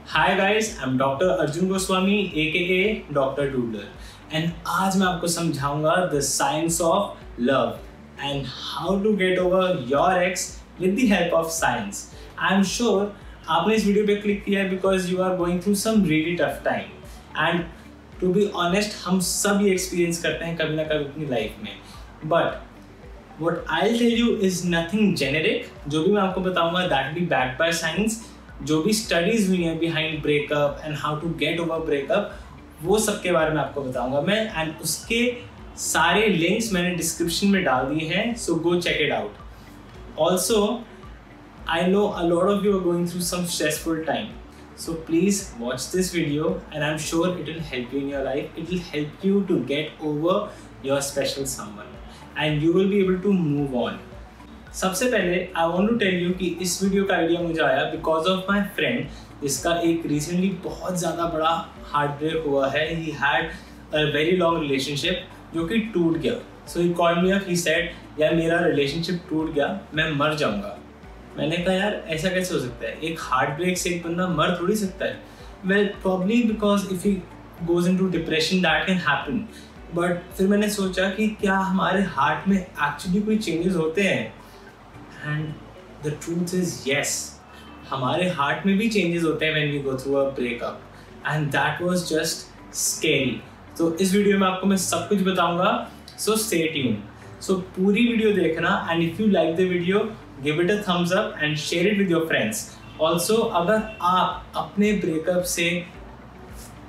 Hi guys, I am doctor Arjun Goswami AKA doctor doodler and आज मैं आपको समझाऊंगा the science of love and how to get over your ex with the help of science. I am sure आपने इस video पे click किया है because you are going through some really tough time and to be honest हम सब ये experience करते हैं कभी ना कभी अपनी लाइफ में। But what I'll tell you is nothing generic। जो भी मैं आपको बताऊंगा that will be backed by science। जो भी स्टडीज हुई हैं behind breakup and how to get over breakup वो सब के बारे में आपको बताऊंगा मैं एंड उसके सारे लिंक्स मैंने डिस्क्रिप्शन में डाल दिए हैं, so go check it out. Also I know a lot of you are going through some stressful time, so please watch this video and I'm sure it will help you in your life। It will help you to get over your special someone and you will be able to move on। सबसे पहले I want to tell you कि इस video का idea मुझे आया because of my friend जिसका एक recently बहुत ज़्यादा बड़ा हार्ट ब्रेक हुआ है। He had a very long relationship जो कि टूट गया। So he called me up, he said यार मेरा relationship टूट गया, मैं मर जाऊँगा। मैंने कहा यार ऐसा कैसे हो सकता है, एक हार्ट ब्रेक से एक बंदा मर थोड़ी सकता है। Well probably because if he goes into depression that can happen। But फिर मैंने सोचा कि क्या हमारे हार्ट में एक्चुअली कोई चेंजेस होते हैं and the truth is yes, हमारे हार्ट में भी चेंजेस होते हैं when we go through a breakup and that was just scary. तो इस वीडियो में आपको मैं सब कुछ बताऊंगा, सो स्टे ट्यून। सो पूरी वीडियो देखना and if you like the video give it a thumbs up and share it with your friends. Also अगर आप अपने ब्रेकअप से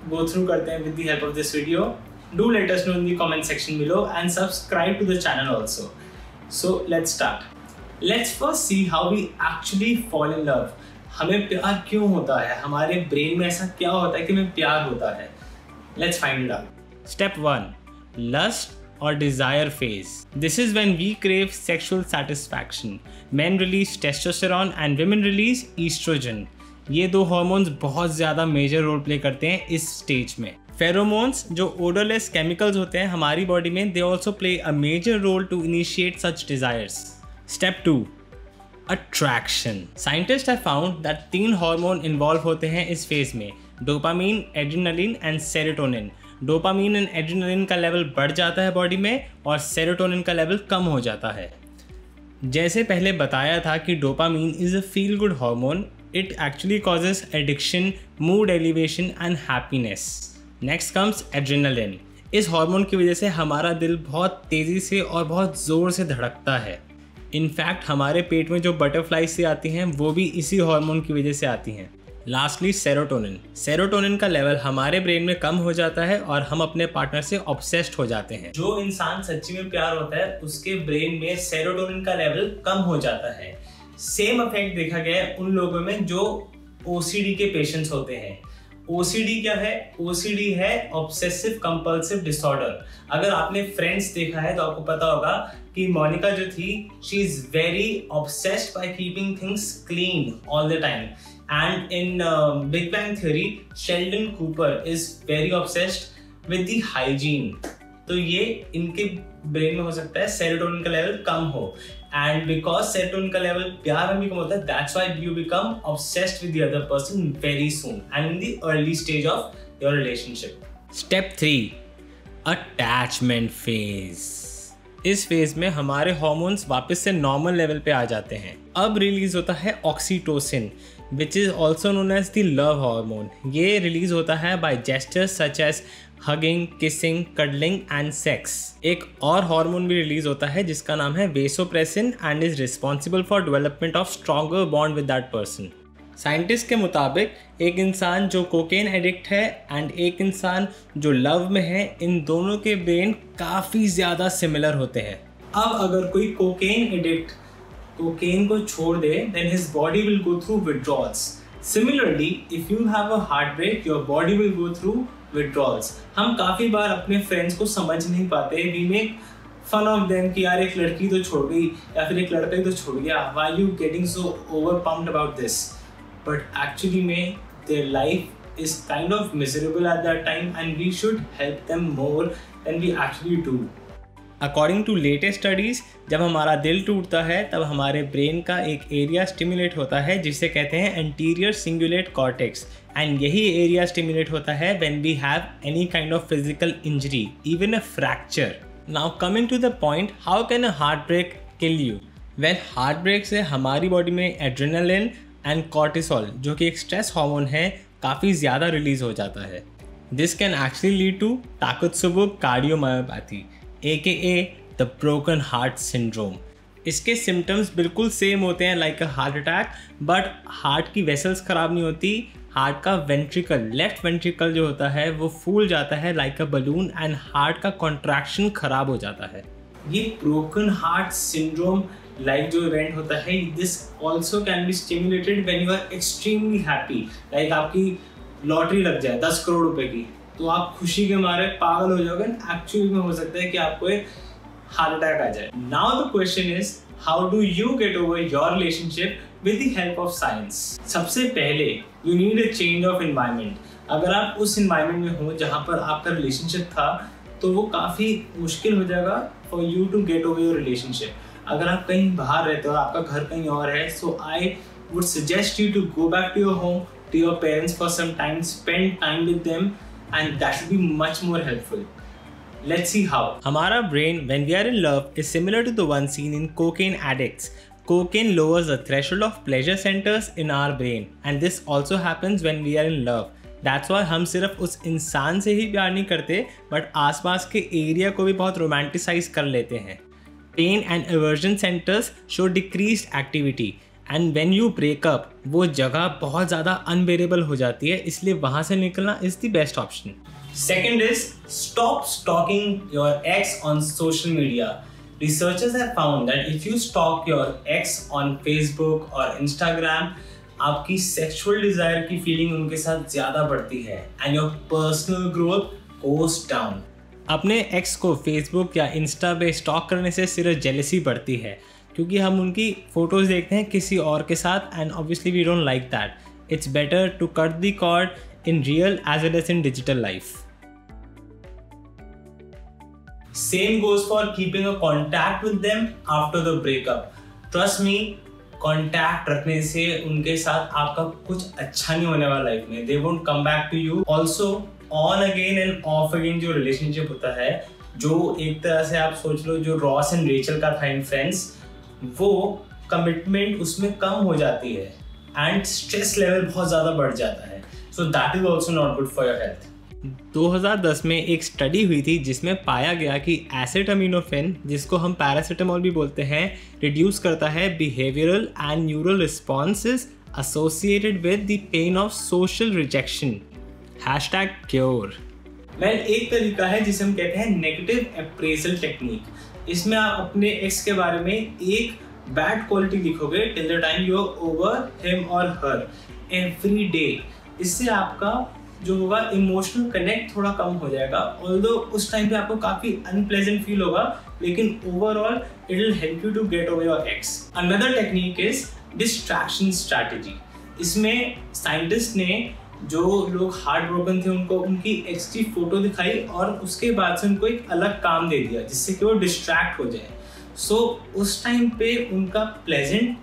गो थ्रू करते हैं with the help of this video, do let us know in the comment section below and subscribe to the channel also। So let's start। Let's first see how we actually fall in love। हमें प्यार क्यों होता है, हमारे brain में ऐसा क्या होता है कि हमें प्यार होता है। Let's find it out। Step 1, lust or desire phase। This is when we crave sexual satisfaction। Men release testosterone and women release estrogen। ये दो हार्मोन्स बहुत ज़्यादा मेजर रोल प्ले करते हैं इस स्टेज में। फेरोमोन्स जो ओडरलेस केमिकल्स होते हैं हमारी बॉडी में, they also play a major role to initiate such desires. Step 2, attraction. Scientist have found that 3 hormone involve होते हैं इस फेज में, dopamine, adrenaline and serotonin. Dopamine and adrenaline का लेवल बढ़ जाता है बॉडी में और सेरोटोनिन का लेवल कम हो जाता है। जैसे पहले बताया था कि dopamine is a feel good hormone, it actually causes addiction, mood elevation and happiness. Next comes adrenaline. इस हार्मोन की वजह से हमारा दिल बहुत तेज़ी से और बहुत ज़ोर से धड़कता है। इनफैक्ट हमारे पेट में जो बटरफ्लाई से आती हैं वो भी इसी हार्मोन की वजह से आती हैं। Lastly serotonin. सेरोटोनिन का लेवल हमारे ब्रेन में कम हो जाता है और हम अपने पार्टनर से ऑब्सेस्ड हो जाते हैं। जो इंसान सच्ची में प्यार होता है उसके ब्रेन में सेरोटोनिन का लेवल कम हो जाता है। सेम इफेक्ट देखा गया है उन लोगों में जो OCD के पेशेंट्स होते हैं। OCD क्या है? OCD है ऑब्सेसिव कंपल्सिव डिसऑर्डर। अगर आपने फ्रेंड्स देखा है तो आपको पता होगा कि मोनिका जो थी, she is very obsessed by keeping things clean all the time. And in big bang theory Sheldon Cooper is very obsessed with the hygiene. तो ये इनके ब्रेन में हो सकता है सेरोटोनिन का लेवल कम हो एंड बिकॉज सेरोटोनिन का लेवल प्यार में भी कम होता है, that's why you become obsessed with the other person very soon and in the early stage of your relationship. Step 3, attachment phase. इस फेज में हमारे हार्मोन्स वापस से नॉर्मल लेवल पे आ जाते हैं। अब रिलीज होता है oxytocin which is also known as the love hormone. ये रिलीज होता है by gestures such as hugging, kissing, cuddling and sex. एक और हार्मोन भी रिलीज होता है जिसका नाम है vasopressin and is responsible for development of stronger bond with that person. Scientist के मुताबिक एक इंसान जो कोकेन एडिक्ट है एंड एक इंसान जो लव में है, इन दोनों के ब्रेन काफ़ी ज़्यादा सिमिलर होते हैं। अब अगर कोई कोकेन एडिक्ट कोकेन को छोड़ दे then his body will go through withdrawals. Similarly if you have a heart break your body will go through withdrawals. हम काफ़ी बार अपने फ्रेंड्स को समझ नहीं पाते, we make fun of them कि यार एक लड़की तो छोड़ गई या फिर एक लड़का ही तो छोड़ गया, why you getting so over pumped about this. But actually में their life is kind of miserable at that time and we should help them more than we actually do. According to latest studies, जब हमारा दिल टूटता है तब हमारे brain का एक एरिया स्टिमुलेट होता है जिसे कहते हैं एंटीरियर सिंगुलेट कॉर्टेक्स, एंड यही एरिया स्टिमुलेट होता है when we have any kind of physical injury, even a fracture. Now coming to the point, how can a heart break kill you? Well, heart break से हमारी body में adrenaline and cortisol, जो कि एक stress hormone है, काफ़ी ज़्यादा release हो जाता है। This can actually lead to takotsubo cardiomyopathy AKA the broken heart syndrome. इसके सिम्टम्स बिल्कुल सेम होते हैं like a heart attack, but heart की वेसल्स ख़राब नहीं होती, हार्ट का वेंट्रिकल, लेफ्ट वेंट्रिकल जो होता है वो फूल जाता है like a balloon, and heart का कॉन्ट्रैक्शन ख़राब हो जाता है। ये ब्रोकन हार्ट सिंड्रोम लाइक जो इवेंट होता है, this also can be stimulated when you are extremely happy. Like आपकी लॉटरी लग जाए 10 करोड़ रुपए की, तो आप खुशी के मारे पागल हो जाओगे, एक्चुअली में हो सकता है कि आपको एक हार्ट अटैक आ जाए। Now the question is, how do you get over your relationship with the help of science? सबसे पहले you need a change of environment. अगर आप उस एनवायरनमेंट में हो जहाँ पर आपका रिलेशनशिप था, तो वो काफ़ी मुश्किल हो जाएगा for you to get over your relationship. अगर आप कहीं बाहर रहते हो, आपका घर कहीं और है, so I would suggest you to go back to your home, to your parents for some time, spend time with them, and that should be much more helpful. Let's see how. हमारा brain when we are in love is similar to the one seen in cocaine addicts. Cocaine lowers the threshold of pleasure centers in our brain, and this also happens when we are in love. That's why हम सिर्फ उस इंसान से ही प्यार नहीं करते, but आसपास के एरिया को भी बहुत रोमांटिसाइज कर लेते हैं। Pain and aversion centers show decreased activity. And when you breakup, वो जगह बहुत ज़्यादा अनबेरेबल हो जाती है, इसलिए वहाँ से निकलना is the best option. Second is stop stalking your ex on social media. Researchers have found that if you stalk your ex on Facebook और इंस्टाग्राम, आपकी सेक्सुअल डिजायर की फीलिंग उनके साथ ज़्यादा बढ़ती है and your personal growth goes down. अपने ex को फेसबुक या इंस्टा पे स्टॉक करने से सिर्फ जेलसी बढ़ती है, क्योंकि हम उनकी फोटोज़ देखते हैं किसी और के साथ, and obviously we don't like that. It's better to cut the cord in real as well as in digital life. Same goes for keeping a contact with them after the breakup. Trust me, contact रखने से उनके साथ आपका कुछ अच्छा नहीं होने वाला लाइफ में। They won't come back to you. Also on again and off again जो रिलेशनशिप होता है, जो एक तरह से आप सोच लो जो रॉस एंड रेचल का था इन फ्रेंड्स, वो कमिटमेंट उसमें कम हो जाती है एंड स्ट्रेस लेवल बहुत ज़्यादा बढ़ जाता है। So that is also not good for your health. 2010 में एक स्टडी हुई थी जिसमें पाया गया कि एसिटामिनोफेन, जिसको हम पैरासीटामोल भी बोलते हैं, रिड्यूस करता है behavioural and neural responses associated with the pain of social rejection. #cure। एक तरीका है जिसे हम कहते हैं नेगेटिव अप्रेजल टेक्निक। इसमें आप अपने एक्स के बारे में एक बैड क्वालिटी लिखोगे till the time you are over him और हर एवरी डे। इससे आपका जो होगा इमोशनल कनेक्ट थोड़ा कम हो जाएगा, ऑल्दो उस टाइम पे आपको काफ़ी अनप्लेजेंट फील होगा, लेकिन overall it will help you to get over your ex. Another technique is distraction strategy. इसमें साइंटिस्ट ने जो लोग हार्ट ब्रोकन थे उनको उनकी एक्स की फोटो दिखाई और उसके बाद से उनको एक अलग काम दे दिया जिससे कि वो डिस्ट्रैक्ट हो जाए। सो उस टाइम पे उनका प्लेजेंट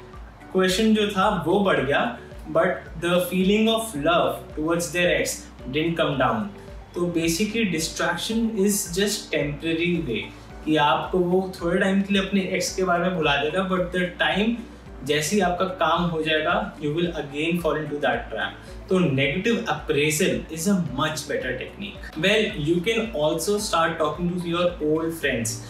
क्वेश्चन जो था वो बढ़ गया, but the feeling of love towards their ex didn't come down. तो basically distraction is just temporary way कि आपको वो थोड़े टाइम के लिए अपने एक्स के बारे में भुला देगा, बट द टाइम जैसे ही आपका काम हो जाएगा you will again fall into that trap. तो negative appraisal is a much better technique. Well, you can also start talking to your old friends.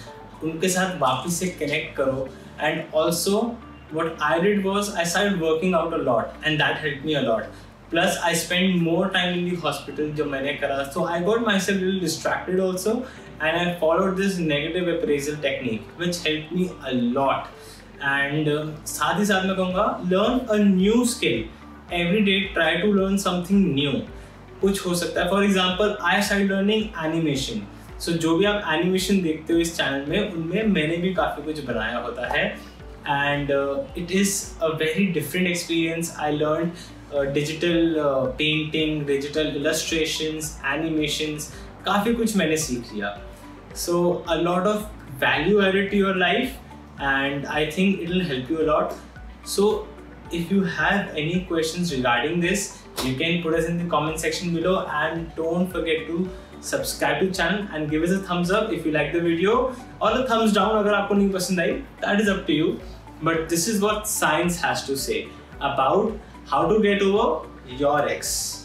उनके साथ वापस से कनेक्ट करो, and also what I did was I started working out a lot and that helped me a lot. Plus I spent more time in the hospital जब मैंने करा, so I got myself a little distracted also and I followed this negative appraisal technique which helped me a lot. And साथ ही साथ मैं कहूँगा learn a new skill every day. Try to learn something new. कुछ हो सकता है, for example I started learning animation. So जो भी आप animation देखते हो इस चैनल में, उनमें मैंने भी काफ़ी कुछ बनाया होता है. And it is a very different experience. I learned digital painting, digital illustrations, animations, काफ़ी कुछ मैंने सीख लिया. So a lot of value added to your life, and I think it will help you a lot. So if you have any questions regarding this, you can put us in the comment section below, and don't forget to subscribe to channel and give us a thumbs up if you like the video, or a thumbs down अगर आपको नहीं पसंद आई, that is up to you. But this is what science has to say about how to get over your ex.